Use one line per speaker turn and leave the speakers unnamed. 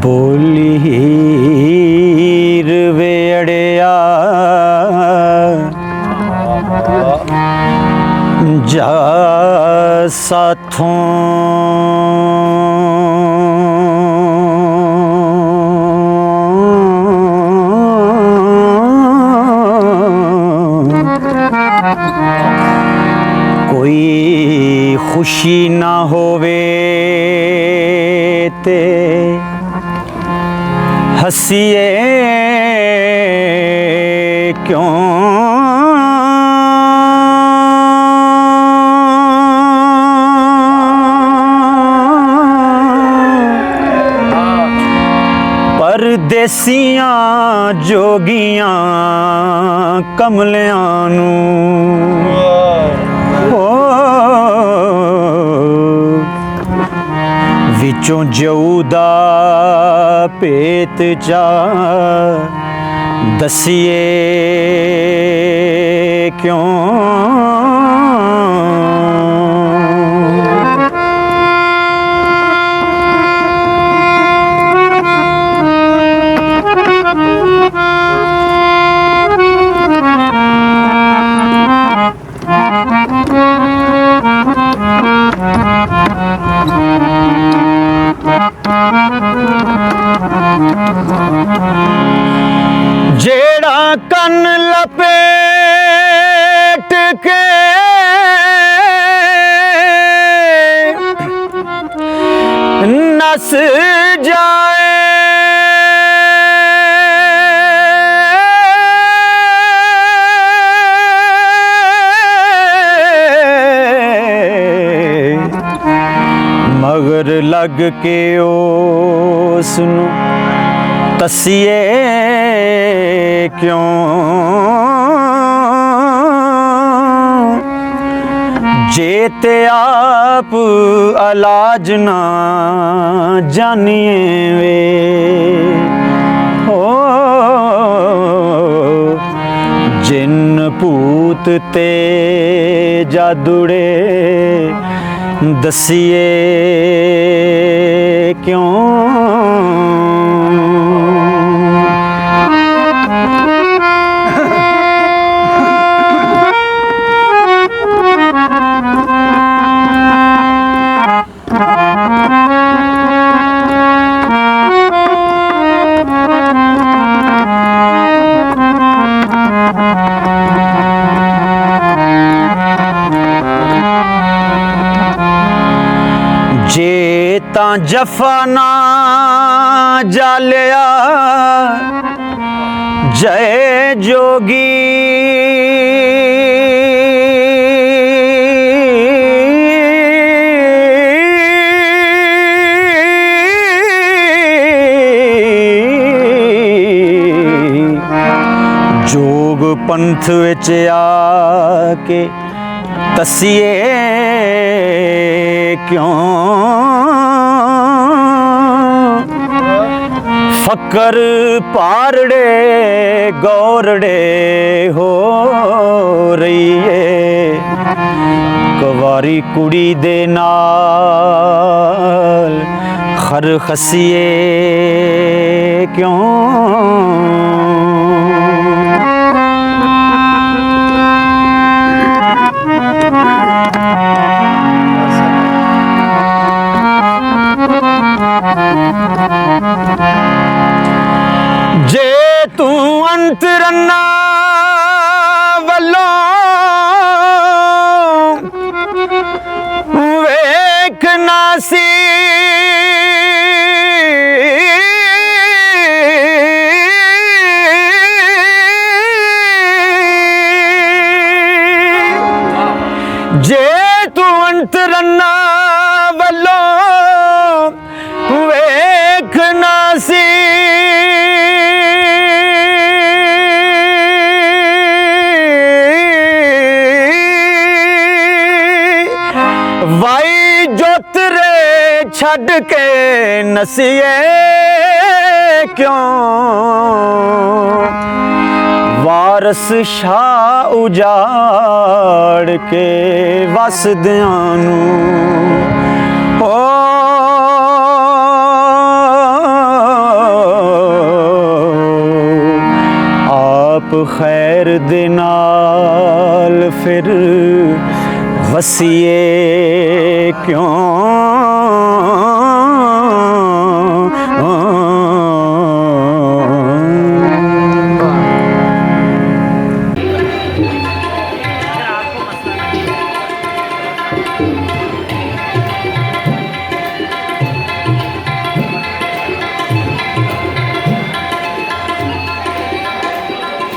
बोली हीर वेड़िया जा साथों कोई खुशी ना होवे ते हसीए क्यों परदेसियां जोगियां कमलियां नू विचों जऊदा पेत चा दसिए क्यों जेड़ा कन लपेट के नस जाए मगर लग के उसनू तसिए क्यों जेते आप अलाज ना जानिए वे हो जिन पूत ते जादुड़े दसिए क्यों जे तां जफा ना जालिया जय जोगी जोग पंथ विच आके तसिए क्यों फकर पारड़े गौरड़े हो रही है कवारी कुड़ी दे नाल खर खसिए क्यों जे तू अंतरन्ना वल्लों वेखना सी जे तू अंतरन्ना वल्लों वेखना सी छड़ के नसीए क्यों वारस शाह उजाड़ के वसदियां नूं ओ आप खैर दे नाल फिर वसीए क्यों